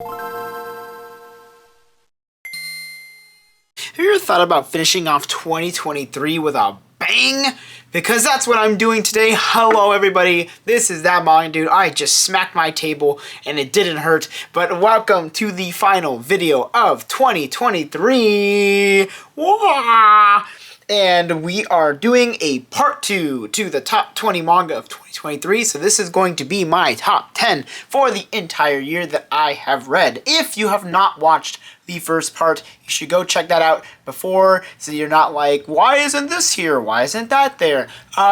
Have you ever thought about finishing off 2023 with a bang? Because that's what I'm doing today. Hello everybody, this is That Manga Dude. I just smacked my table and it didn't hurt, but welcome to the final video of 2023. Wah! And we are doing a part 2 to the top 20 manga of 2023. So this is going to be my top 10 for the entire year that I have read. If you have not watched the first part, you should go check that out before, so you're not like, why isn't this here? Why isn't that there?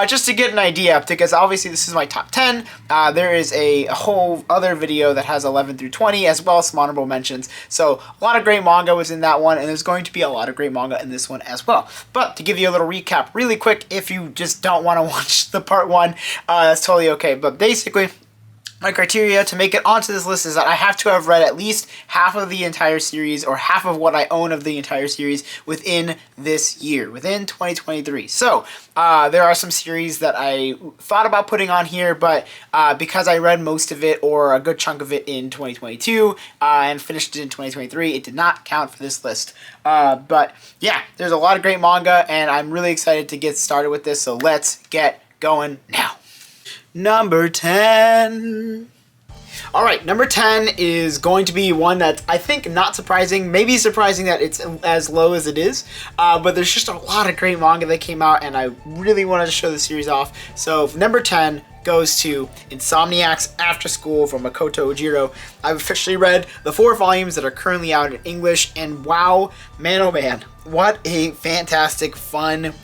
Just to get an idea, because obviously this is my top 10. There is a whole other video that has 11 through 20, as well as some honorable mentions. So a lot of great manga was in that one, and there's going to be a lot of great manga in this one as well. But to give you a little recap really quick, if you just don't want to watch the part 1, that's totally okay. But basically, my criteria to make it onto this list is that I have to have read at least half of the entire series, or half of what I own of the entire series, within this year, within 2023. So there are some series that I thought about putting on here, but because I read most of it, or a good chunk of it, in 2022 and finished it in 2023, it did not count for this list. But yeah, there's a lot of great manga, and I'm really excited to get started with this, so let's get going now. Number 10. Alright, number 10 is going to be one that I think not surprising, maybe surprising that it's as low as it is, but there's just a lot of great manga that came out, and I really wanted to show the series off. So number 10 goes to Insomniacs After School from Makoto Ujiro. I've officially read the 4 volumes that are currently out in English, and wow, man oh man, what a fantastic, fun,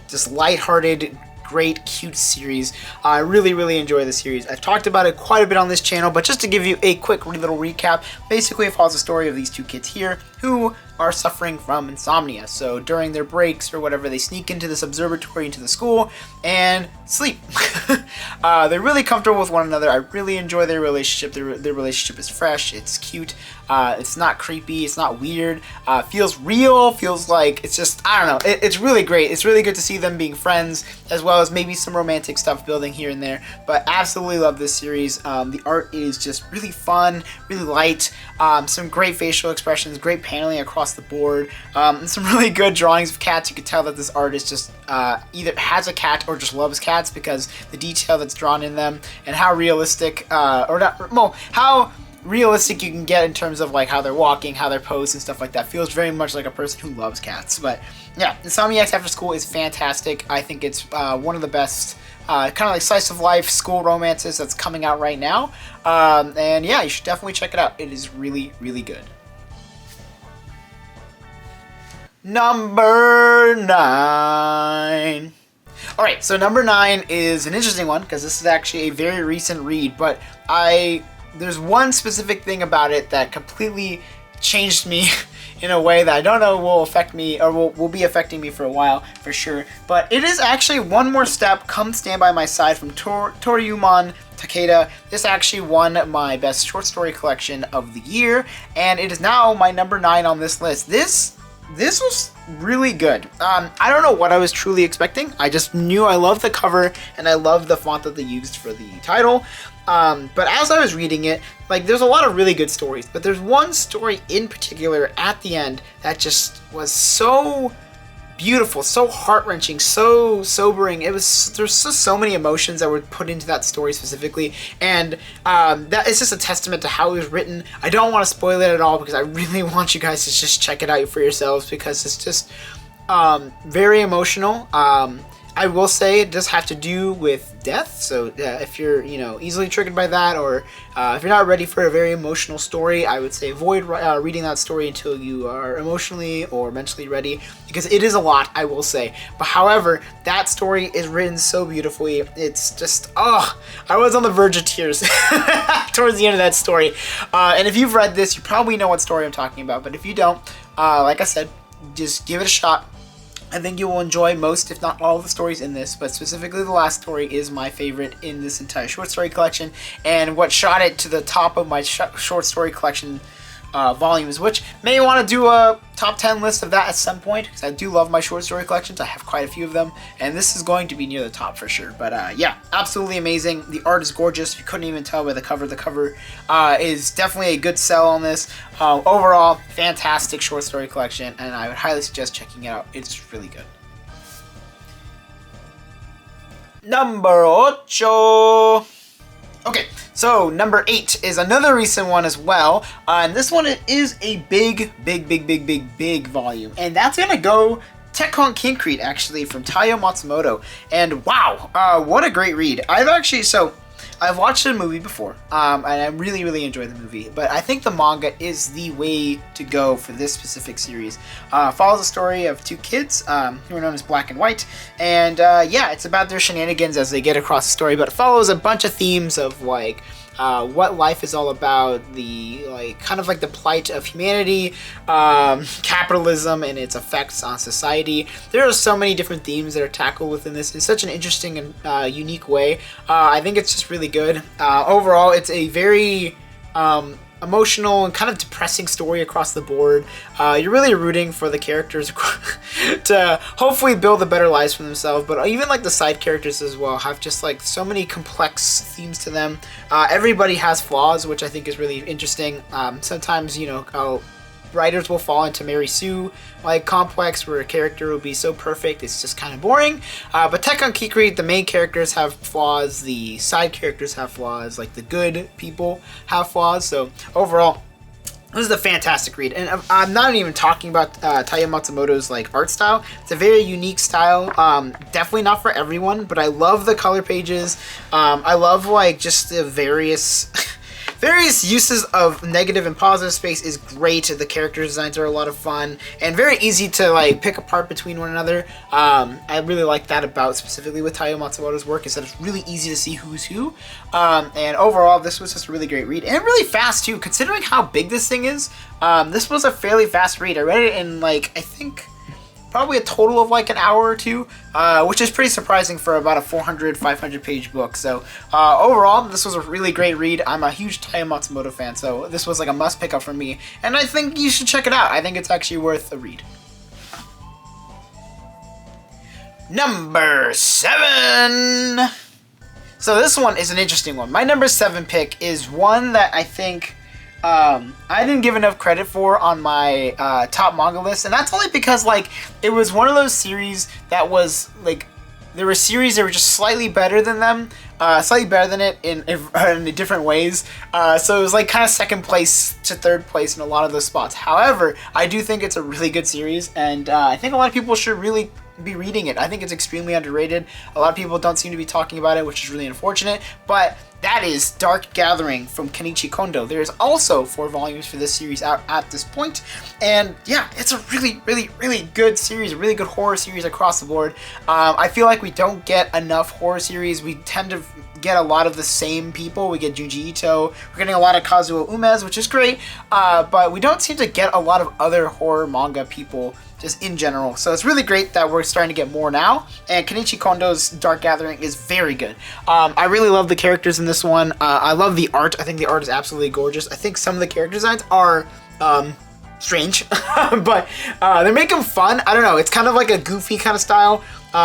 just lighthearted, great, cute series. I really enjoy the series. I've talked about it quite a bit on this channel, but just to give you a quick little recap, basically it follows the story of these 2 kids here who are suffering from insomnia. So during their breaks or whatever, they sneak into this observatory, into the school, and sleep. They're really comfortable with one another. I really enjoy their relationship. Their relationship is fresh, it's cute, it's not creepy, it's not weird, feels real, feels like, it's just, I don't know, it's really great. It's really good to see them being friends, as well as maybe some romantic stuff building here and there, but absolutely love this series. The art is just really fun, really light, some great facial expressions, great paneling across the board, and some really good drawings of cats. You can tell that this artist just either has a cat or just loves cats, because the detail that's drawn in them, and how realistic, how realistic you can get in terms of like how they're walking, how they're posed, and stuff like that. Feels very much like a person who loves cats. But yeah, Insomniacs After School is fantastic. I think it's one of the best kind of like slice of life school romances that's coming out right now. And yeah, you should definitely check it out. It is really good. Number 9. Alright, so number 9 is an interesting one, because this is actually a very recent read, but there's one specific thing about it that completely changed me in a way that I don't know will affect me, or will be affecting me for a while, for sure. But it is actually One More Step, Come Stand By My Side from Toryumon Takeda. This actually won my best short story collection of the year, and it is now my number 9 on this list. This was really good. I don't know what I was truly expecting. I just knew I loved the cover, and I loved the font that they used for the title. But as I was reading it, like, there's a lot of really good stories, but there's one story in particular at the end that just was so beautiful, so heart-wrenching, so sobering. There's just so many emotions that were put into that story specifically, and that is just a testament to how it was written. I don't want to spoil it at all, because I really want you guys to just check it out for yourselves, because it's just very emotional. I will say it does have to do with death, so if you're easily triggered by that, or if you're not ready for a very emotional story, I would say avoid reading that story until you are emotionally or mentally ready, because it is a lot, I will say. But however, that story is written so beautifully. It's just, I was on the verge of tears towards the end of that story. And if you've read this, you probably know what story I'm talking about, but if you don't, like I said, just give it a shot. I think you will enjoy most, if not all, of the stories in this, but specifically the last story is my favorite in this entire short story collection, and what shot it to the top of my short story collection volumes, which may want to do a top 10 list of that at some point, because I do love my short story collections. I have quite a few of them, and this is going to be near the top for sure. But yeah, absolutely amazing. The art is gorgeous. You couldn't even tell by the cover. The cover is definitely a good sell on this. Overall, fantastic short story collection, and I would highly suggest checking it out. It's really good. Number 8. Okay, so number 8 is another recent one as well, and this one is a big volume, and that's gonna go Tekon Krete, actually, from Taiyo Matsumoto. And wow, what a great read. I've watched the movie before, and I really enjoyed the movie, but I think the manga is the way to go for this specific series. Follows the story of 2 kids who are known as Black and White, and yeah, it's about their shenanigans as they get across the story, but it follows a bunch of themes of like what life is all about, the kind of the plight of humanity, capitalism and its effects on society. There are so many different themes that are tackled within this in such an interesting and unique way. I think it's just really good. Overall, it's a very emotional and kind of depressing story across the board. You're really rooting for the characters to hopefully build a better lives for themselves, but even the side characters as well have just so many complex themes to them. Everybody has flaws, which I think is really interesting. Sometimes, writers will fall into Mary Sue complex, where a character will be so perfect it's just kind of boring. But Tekon Krete, the main characters have flaws, the side characters have flaws, the good people have flaws. So overall, this is a fantastic read, and I'm not even talking about Taiyo Matsumoto's art style. It's a very unique style. Definitely not for everyone, but I love the color pages. I love just the various uses of negative and positive space is great. The character designs are a lot of fun and very easy to pick apart between one another. I really like that about specifically with Taiyo Matsumoto's work, is that it's really easy to see who's who. And overall, this was just a really great read, and really fast too, considering how big this thing is. This was a fairly fast read. I read it in I think probably a total of an hour or two, which is pretty surprising for about a 400-500 page book. So overall, this was a really great read. I'm a huge Taiyo Matsumoto fan, so this was a must pick up for me, and I think you should check it out. I think it's actually worth a read. Number 7. So this one is an interesting one. My number 7 pick is one that I think I didn't give enough credit for on my top manga list, and that's only because it was one of those series that was there were series that were just slightly better than them, slightly better than it in different ways. So it was kind of second place to third place in a lot of those spots. However, I do think it's a really good series, and I think a lot of people should really be reading it. I think it's extremely underrated. A lot of people don't seem to be talking about it, which is really unfortunate, but that is Dark Gathering from Kenichi Kondo. There's also 4 volumes for this series out at this point, and yeah, it's a really good series, a really good horror series across the board. I feel like we don't get enough horror series. We tend to get a lot of the same people. We get Junji Ito, we're getting a lot of Kazuo Umez, which is great, but we don't seem to get a lot of other horror manga people just in general. So it's really great that we're starting to get more now, and Kenichi Kondo's Dark Gathering is very good. I really love the characters in this one. I love the art. I think the art is absolutely gorgeous. I think some of the character designs are strange, but they make them fun. I don't know, it's kind of a goofy kind of style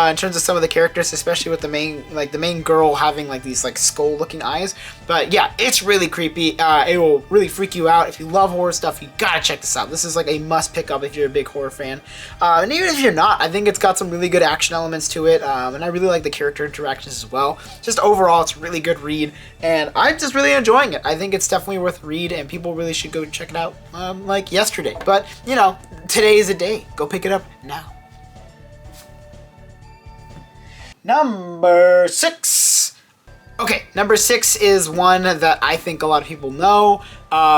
in terms of some of the characters, especially with the main girl having these skull looking eyes. But yeah, it's really creepy. It will really freak you out. If you love horror stuff, you gotta check this out. This is a must pick up if you're a big horror fan, and even if you're not, I think it's got some really good action elements to it, and I really like the character interactions as well. Just overall, it's a really good read, and I'm just really enjoying it. I think it's definitely worth a read, and people really should go check it out yesterday. But today is a day. Go pick it up now. Number 6. Okay, number 6 is one that I think a lot of people know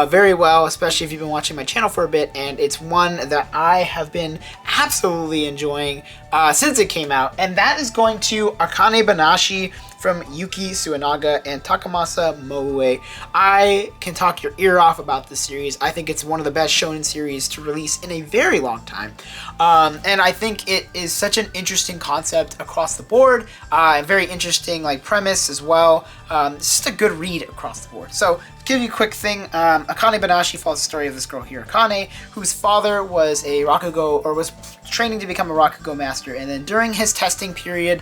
very well, especially if you've been watching my channel for a bit, and it's one that I have been absolutely enjoying since it came out, and that is going to Aane Banashi from Yuki Suenaga and Takamasa Moue. I can talk your ear off about this series. I think it's one of the best shonen series to release in a very long time. And I think it is such an interesting concept across the board, very interesting premise as well. It's just a good read across the board. So give you a quick thing. Aane Banashi follows the story of this girl here, Akane, whose father was a Rakugo, or was training to become a Rakugo master, and then during his testing period,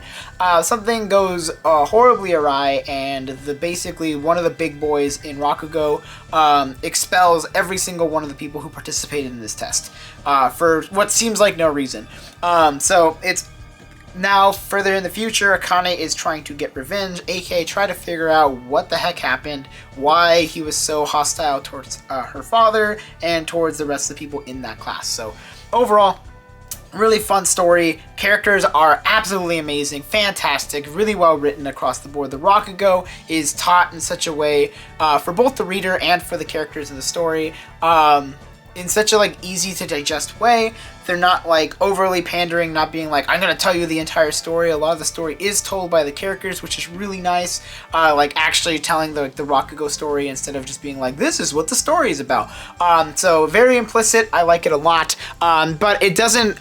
something goes horribly awry, and basically one of the big boys in Rakugo expels every single one of the people who participated in this test for what seems like no reason. So it's now, further in the future, Akane is trying to get revenge, aka try to figure out what the heck happened, why he was so hostile towards her father and towards the rest of the people in that class. So, overall, really fun story. Characters are absolutely amazing, fantastic, really well written across the board. The Rakugo is taught in such a way for both the reader and for the characters in the story. In such a easy to digest way. They're not overly pandering, not being I'm gonna tell you the entire story. A lot of the story is told by the characters, which is really nice. Actually telling the Rakugo story instead of just being this is what the story is about. So very implicit. I like it a lot. But it doesn't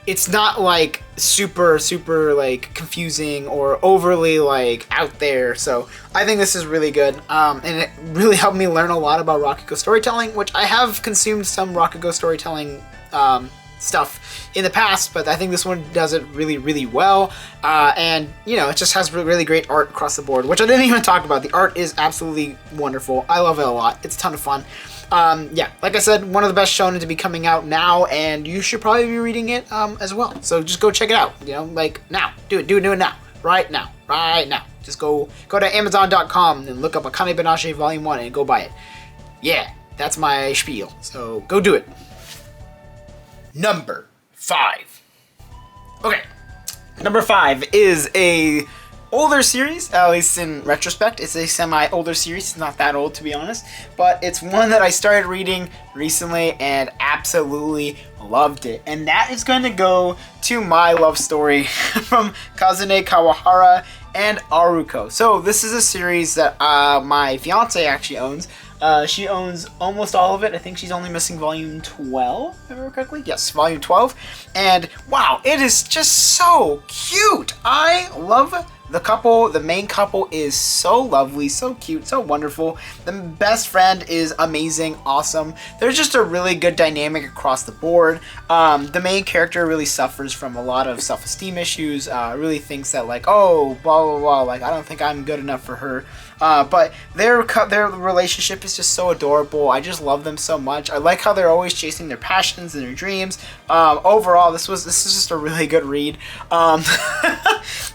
it's not super confusing or overly out there. So I think this is really good, and it really helped me learn a lot about Rakugo storytelling, which I have consumed some Rakugo storytelling stuff in the past, but I think this one does it really well, and it just has really great art across the board, which I didn't even talk about. The art is absolutely wonderful. I love it a lot. It's a ton of fun. Yeah, like I said, one of the best shonen to be coming out now, and you should probably be reading it as well. So just go check it out. Now. Do it now. Right now. Just go to Amazon.com and look up Aane Banashi Volume 1 and go buy it. Yeah, that's my spiel. So go do it. Number 5. Okay. Number 5 is a older series, at least in retrospect. It's a semi-older series. It's not that old, to be honest, but it's one that I started reading recently and absolutely loved it. And that is going to go to My Love Story from Kazune Kawahara and Aruko. So this is a series that my fiance actually owns. She owns almost all of it. I think she's only missing volume 12, if I remember correctly. Yes, volume 12. And wow, it is just so cute. I love the couple. The main couple is so lovely, so cute, so wonderful. The best friend is amazing, awesome. There's just a really good dynamic across the board. The main character really suffers from a lot of self-esteem issues. Really thinks that oh, blah blah blah. I don't think I'm good enough for her. But their relationship is just so adorable. I just love them so much. I like how they're always chasing their passions and their dreams. Overall, this is just a really good read.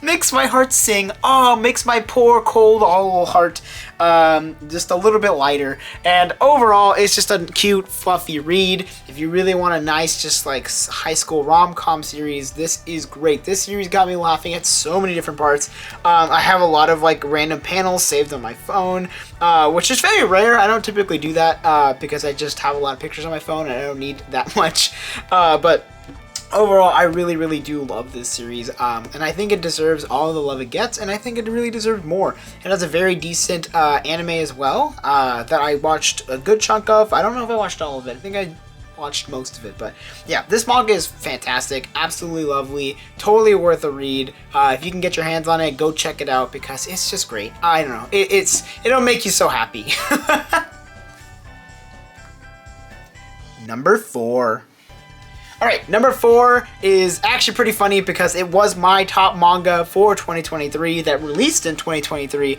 Makes my heart sing. Oh, makes my poor cold old heart just a little bit lighter. And overall, it's just a cute, fluffy read. If you really want a nice, just high school rom-com series, this is great. This series got me laughing at so many different parts. I have a lot of random panels saved on my phone, which is very rare. I don't typically do that because I just have a lot of pictures on my phone and I don't need that much. But overall, I really do love this series, and I think it deserves all the love it gets, and I think it really deserves more. It has a very decent anime as well that I watched a good chunk of. I don't know if I watched all of it. I think I watched most of it, but yeah, this manga is fantastic, absolutely lovely, totally worth a read. If you can get your hands on it, go check it out because it's just great. I don't know, it'll make you so happy. Number 4. Alright, number 4 is actually pretty funny because it was my top manga for 2023 that released in 2023.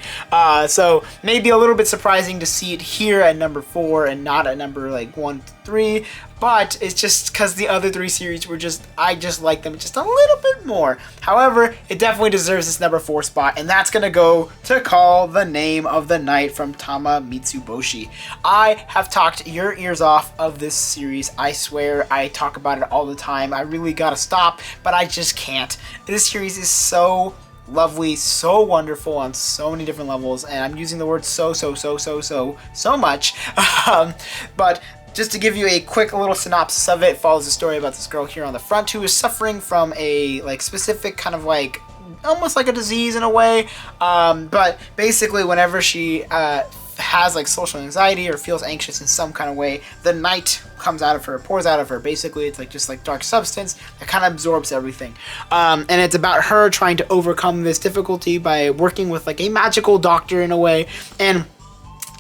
So maybe a little bit surprising to see it here at number 4 and not at number 1, 3. But it's just because the other 3 series were I just like them just a little bit more. However, it definitely deserves this number 4 spot, and that's going to go to Call the Name of the Night from Tama Mitsuboshi. I have talked your ears off of this series. I swear I talk about it all the time. I really gotta stop, but I just can't. This series is so lovely, so wonderful on so many different levels, and I'm using the word so much. But just to give you a quick little synopsis of it, follows the story about this girl here on the front who is suffering from a specific kind of almost like a disease in a way, but basically whenever she has like social anxiety or feels anxious in some kind of way, the night comes out of her, pours out of her. Basically, it's like just like dark substance that kind of absorbs everything. And it's about her trying to overcome this difficulty by working with like a magical doctor in a way. And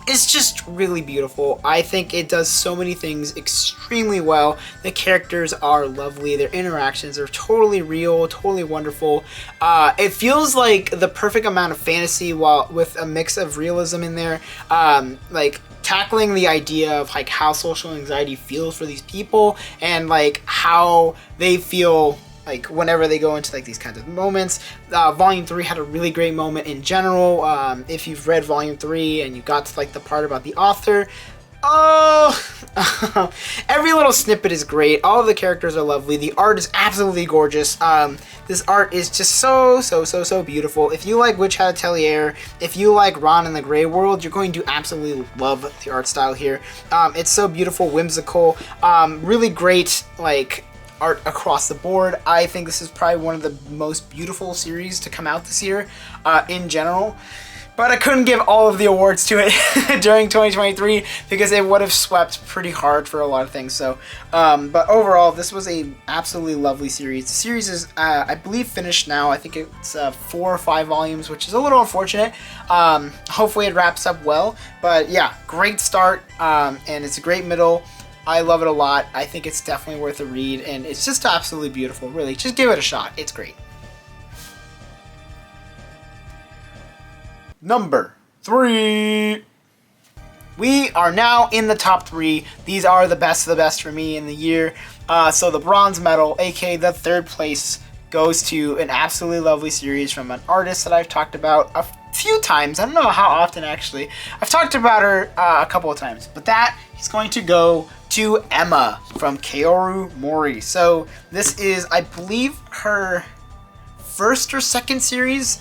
it's just really beautiful. I think it does so many things extremely well. The characters are lovely. Their interactions are totally real, totally wonderful. It feels like the perfect amount of fantasy while with a mix of realism in there. Like tackling the idea of like how social anxiety feels for these people and like how they feel like whenever they go into like these kinds of moments. Volume 3 had a really great moment in general. If you've read Volume 3 and you got to like the part about the author, oh, every little snippet is great. All of the characters are lovely. The art is absolutely gorgeous. This art is just so beautiful. If you like Witch Hat Atelier, if you like Ron in the Grey World, you're going to absolutely love the art style here. It's so beautiful, whimsical, really great, like art across the board. I think this is probably one of the most beautiful series to come out this year in general. But I couldn't give all of the awards to it during 2023 because it would have swept pretty hard for a lot of things. So, but overall, this was a absolutely lovely series. The series is, I believe, finished now. I think it's 4 or 5 volumes, which is a little unfortunate. Hopefully it wraps up well. But yeah, great start, and it's a great middle. I love it a lot. I think it's definitely worth a read, and it's just absolutely beautiful. Really, just give it a shot. It's great. Number 3. We are now in the top 3. These are the best of the best for me in the year. So the bronze medal, aka the 3rd place, goes to an absolutely lovely series from an artist that I've talked about a few times. I don't know how often, actually. I've talked about her a couple of times, but that is going to go to Emma from Kaoru Mori. So this is, I believe, her first or second series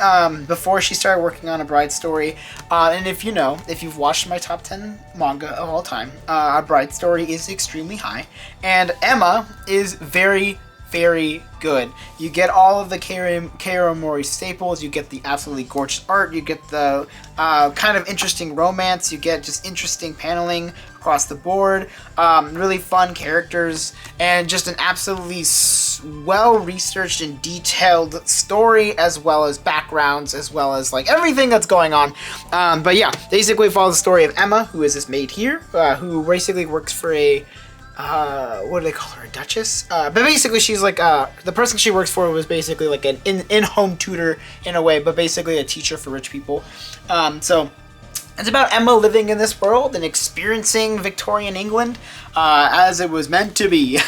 before she started working on A Bride Story. And if you've watched my top 10 manga of all time, A Bride Story is extremely high. And Emma is very good. You get all of the Kaoru Mori staples. You get the absolutely gorgeous art. You get the kind of interesting romance. You get just interesting paneling across the board. Really fun characters. And just an absolutely well-researched and detailed story, as well as backgrounds, as well as like everything that's going on. But yeah, basically follows the story of Emma, who is this maid here, who basically works for a what do they call her? A duchess? But basically she's like, the person she works for was basically like an in-home tutor in a way, but basically a teacher for rich people. So it's about Emma living in this world and experiencing Victorian England as it was meant to be.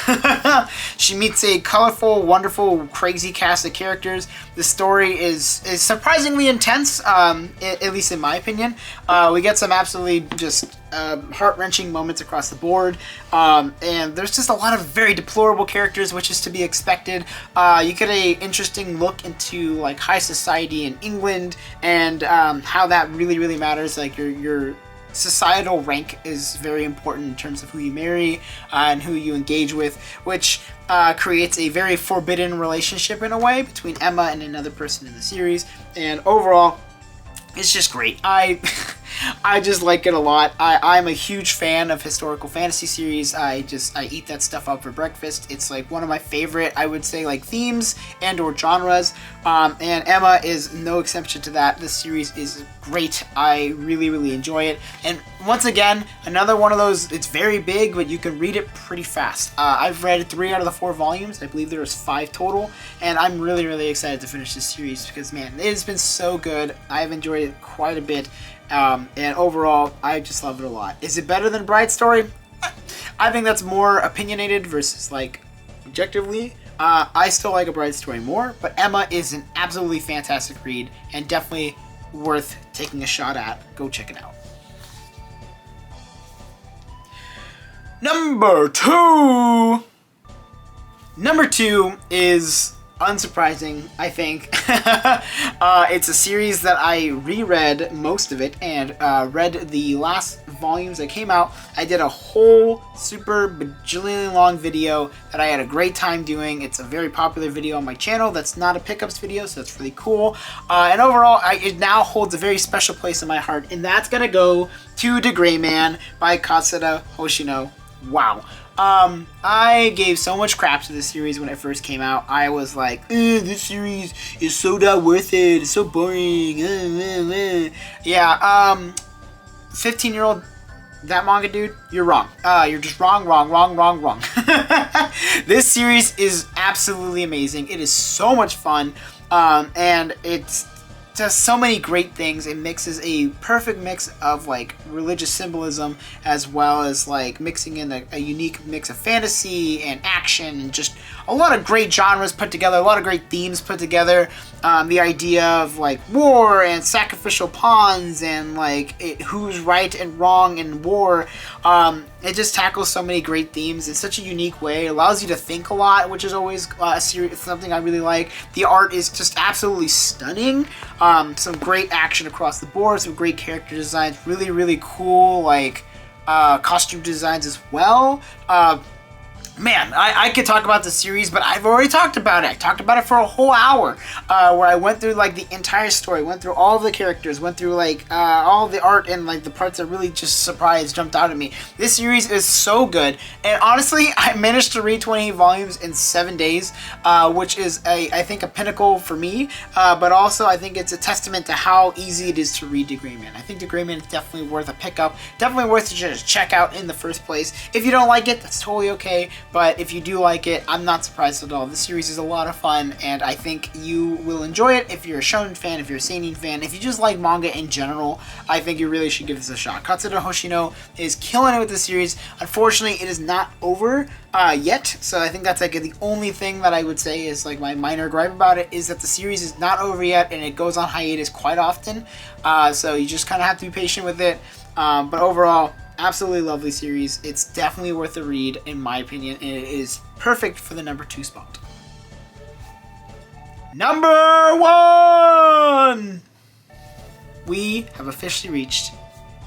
She meets a colorful, wonderful, crazy cast of characters. The story is surprisingly intense, at least in my opinion. We get some absolutely just heart-wrenching moments across the board, and there's just a lot of very deplorable characters, which is to be expected. You get a interesting look into like high society in England and how that really matters. Like your societal rank is very important in terms of who you marry and who you engage with, which creates a very forbidden relationship in a way between Emma and another person in the series. And overall, it's just great. I just like it a lot. I'm a huge fan of historical fantasy series. I eat that stuff up for breakfast. It's like one of my favorite, I would say, like themes and or genres. And Emma is no exception to that. This series is great. I really enjoy it. And once again, another one of those, it's very big, but you can read it pretty fast. I've read 3 out of the 4 volumes. I believe there's 5 total. And I'm really excited to finish this series because, man, it has been so good. I've enjoyed it quite a bit. And overall, I just love it a lot. Is it better than Bride Story? I think that's more opinionated versus like objectively. I still like A Bride Story more, but Emma is an absolutely fantastic read and definitely worth taking a shot at. Go check it out. Number 2. Number 2 is unsurprising, I think. It's a series that I reread most of it and read the last volumes that came out. I did a whole super bajillion long video that I had a great time doing. It's a very popular video on my channel that's not a pickups video, so that's really cool. And overall, it now holds a very special place in my heart, and that's gonna go to The Greyman by Katsura Hoshino. Wow. I gave so much crap to this series when it first came out. I was like, this series is so not worth it. It's so boring. Yeah, 15-year-old, that manga dude, you're wrong. You're just wrong. This series is absolutely amazing. It is so much fun, and it's does so many great things. It mixes a perfect mix of like religious symbolism as well as like mixing in a unique mix of fantasy and action and just a lot of great genres put together, a lot of great themes put together. The idea of like war and sacrificial pawns and like who's right and wrong in war. It just tackles so many great themes in such a unique way. It allows you to think a lot, which is always something I really like. The art is just absolutely stunning. Some great action across the board, some great character designs, really cool like costume designs as well. Man, I could talk about the series, but I've already talked about it. I talked about it for a whole hour, where I went through like the entire story, went through all of the characters, went through like all the art and like the parts that really just jumped out at me. This series is so good, and honestly, I managed to read 28 volumes in 7 days, which is I think a pinnacle for me, but also I think it's a testament to how easy it is to read The Greyman. I think The Greyman is definitely worth a pickup, definitely worth to just check out in the first place. If you don't like it, that's totally okay. But if you do like it, I'm not surprised at all. This series is a lot of fun, and I think you will enjoy it if you're a shonen fan, if you're a seinen fan, if you just like manga in general. I think you really should give this a shot. Katsura Hoshino is killing it with this series. Unfortunately, it is not over yet, so I think that's like the only thing that I would say is like my minor gripe about it is that the series is not over yet, and it goes on hiatus quite often. So you just kind of have to be patient with it. But overall, absolutely lovely series. It's definitely worth a read, in my opinion, and it is perfect for the number 2 spot. Number 1! We have officially reached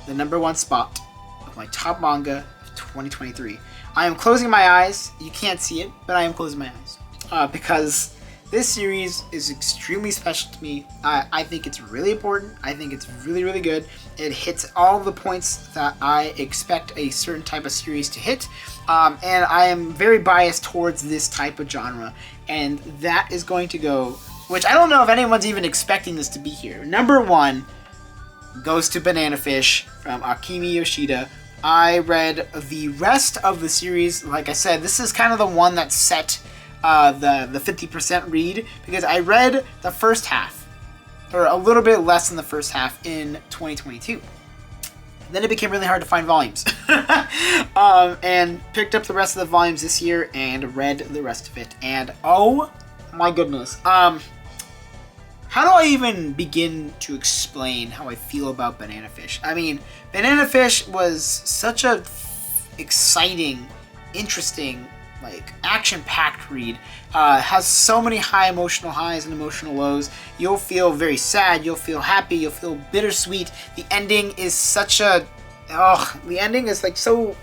the number 1 spot of my top manga of 2023. I am closing my eyes. You can't see it, but I am closing my eyes. Because this series is extremely special to me. I think it's really important. I think it's really good. It hits all the points that I expect a certain type of series to hit. And I am very biased towards this type of genre. And that is going to go, which I don't know if anyone's even expecting this to be here. Number 1 goes to Banana Fish from Akemi Yoshida. I read the rest of the series. Like I said, this is kind of the one that set the 50% read, because I read the first half, or a little bit less than the first half, in 2022. Then it became really hard to find volumes. And picked up the rest of the volumes this year and read the rest of it. And oh my goodness. How do I even begin to explain how I feel about Banana Fish? I mean, Banana Fish was such a exciting, interesting, like action-packed read. Has so many high emotional highs and emotional lows. You'll feel very sad, you'll feel happy, you'll feel bittersweet. The ending is such a the ending is like so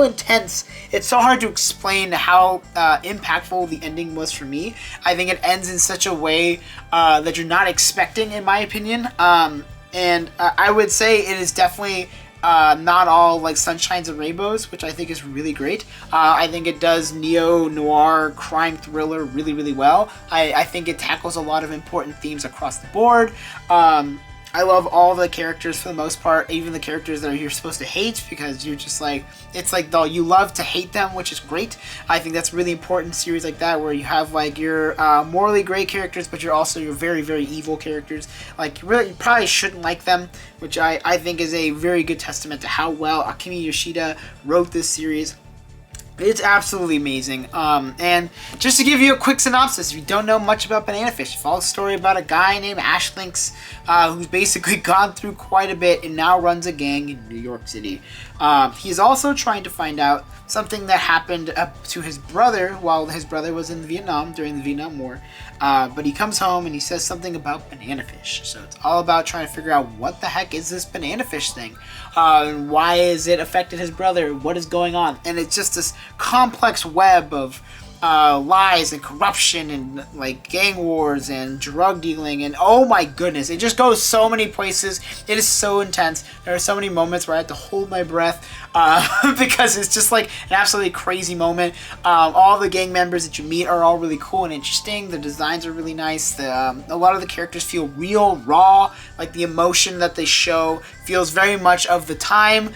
intense. It's so hard to explain how impactful the ending was for me. I think it ends in such a way that you're not expecting, in my opinion. And I would say it is definitely not all like sunshines and rainbows, which I think is really great. I think it does neo-noir crime thriller really well. I think it tackles a lot of important themes across the board. I love all the characters for the most part, even the characters that you're supposed to hate, because you're just like, it's like though you love to hate them, which is great. I think that's really important in series like that, where you have like your morally great characters, but you're also your very evil characters. Like you probably shouldn't like them, which I think is a very good testament to how well Akemi Yoshida wrote this series. It's absolutely amazing. And just to give you a quick synopsis, if you don't know much about Banana Fish, follow a story about a guy named Ash Lynx who's basically gone through quite a bit and now runs a gang in New York City. He's also trying to find out something that happened to his brother while his brother was in Vietnam during the Vietnam War. But he comes home and he says something about banana fish. So it's all about trying to figure out what the heck is this banana fish thing? Why is it affected his brother? What is going on? And it's just this complex web of lies and corruption and like gang wars and drug dealing, and oh my goodness, it just goes so many places. It is so intense. There are so many moments where I had to hold my breath because it's just like an absolutely crazy moment. All the gang members that you meet are all really cool and interesting. The designs are really nice. A lot of the characters feel real, raw. Like the emotion that they show feels very much of the time.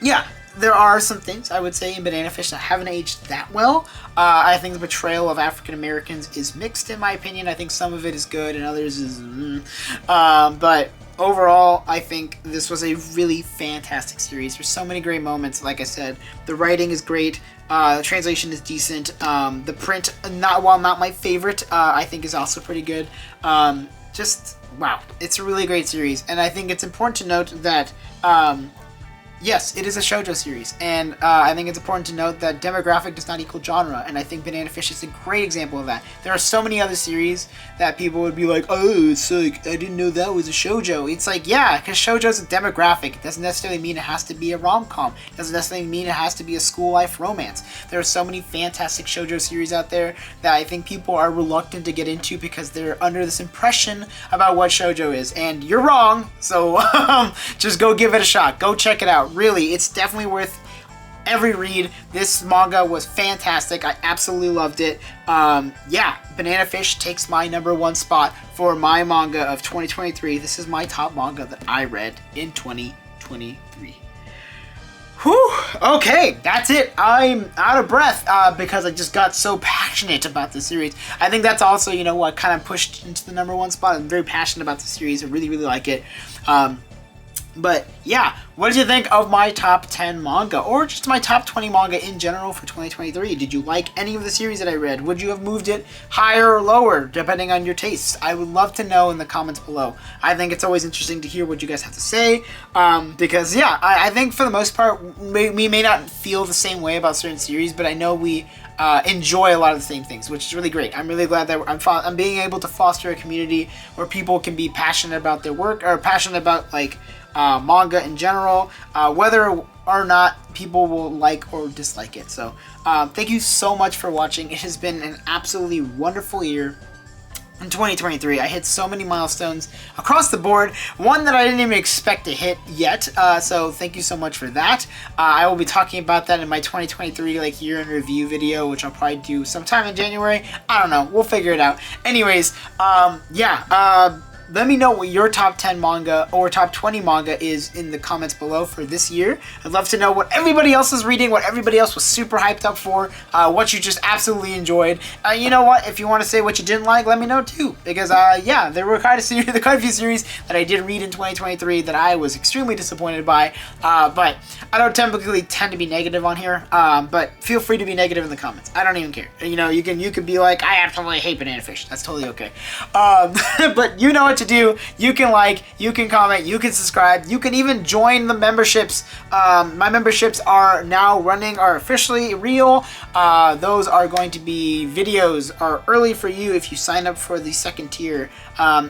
Yeah. There are some things, I would say, in Banana Fish that haven't aged that well. I think the portrayal of African Americans is mixed, in my opinion. I think some of it is good and others is... but overall, I think this was a really fantastic series. There's so many great moments, like I said. The writing is great. The translation is decent. The print, while not my favorite, I think is also pretty good. Just, wow. It's a really great series. And I think it's important to note that... yes, it is a shoujo series, and I think it's important to note that demographic does not equal genre, and I think Banana Fish is a great example of that. There are so many other series that people would be like, oh, it's like, I didn't know that was a shoujo. It's like, yeah, because shoujo is a demographic. It doesn't necessarily mean it has to be a rom-com. It doesn't necessarily mean it has to be a school life romance. There are so many fantastic shoujo series out there that I think people are reluctant to get into because they're under this impression about what shoujo is, and you're wrong, so just go give it a shot. Go check it out. Really, it's definitely worth every read. This manga was fantastic. I absolutely loved it. Yeah, Banana Fish takes my #1 spot for my manga of 2023. This is my top manga that I read in 2023. Whew, okay, that's it. I'm out of breath because I just got so passionate about the series. I think that's also, you know, what kind of pushed into the #1 spot. I'm very passionate about the series. I really, really like it. But yeah, what did you think of my top 10 manga, or just my top 20 manga in general for 2023? Did you like any of the series that I read? Would you have moved it higher or lower, depending on your tastes? I would love to know in the comments below. I think it's always interesting to hear what you guys have to say, because yeah, I think for the most part, we may not feel the same way about certain series, but I know we enjoy a lot of the same things, which is really great. I'm really glad that I'm being able to foster a community where people can be passionate about their work, or passionate about like manga in general, whether or not people will like or dislike it. So thank you so much for watching. It has been an absolutely wonderful year in 2023. I hit so many milestones across the board, one that I didn't even expect to hit yet, so thank you so much for that. I will be talking about that in my 2023 like year in review video, which I'll probably do sometime in January. I don't know, we'll figure it out. Anyways, yeah, let me know what your top 10 manga or top 20 manga is in the comments below for this year. I'd love to know what everybody else is reading, what everybody else was super hyped up for, what you just absolutely enjoyed. You know what? If you want to say what you didn't like, let me know too. Because, yeah, there were quite a few series that I did read in 2023 that I was extremely disappointed by. But I don't typically tend to be negative on here. But feel free to be negative in the comments. I don't even care. You know, you can be like, I absolutely hate Banana Fish. That's totally okay. But you know what to do. You can like, you can comment, you can subscribe, you can even join the memberships. My memberships are now running, are officially real. Those are going to be videos are early for you if you sign up for the second tier,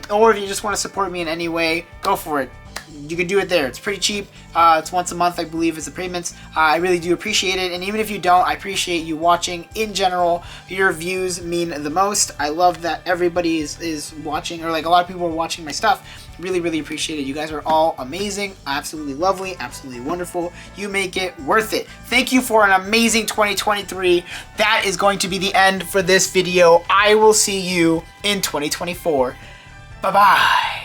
or if you just want to support me in any way, go for it. You can do it there. It's pretty cheap. It's once a month, I believe, is the payments. I really do appreciate it, and even if you don't, I appreciate you watching. In general, your views mean the most. I love that everybody is watching, or like a lot of people are watching my stuff. Really, really appreciate it. You guys are all amazing, absolutely lovely, absolutely wonderful. You make it worth it. Thank you for an amazing 2023. That is going to be the end for this video. I will see you in 2024. Bye-bye.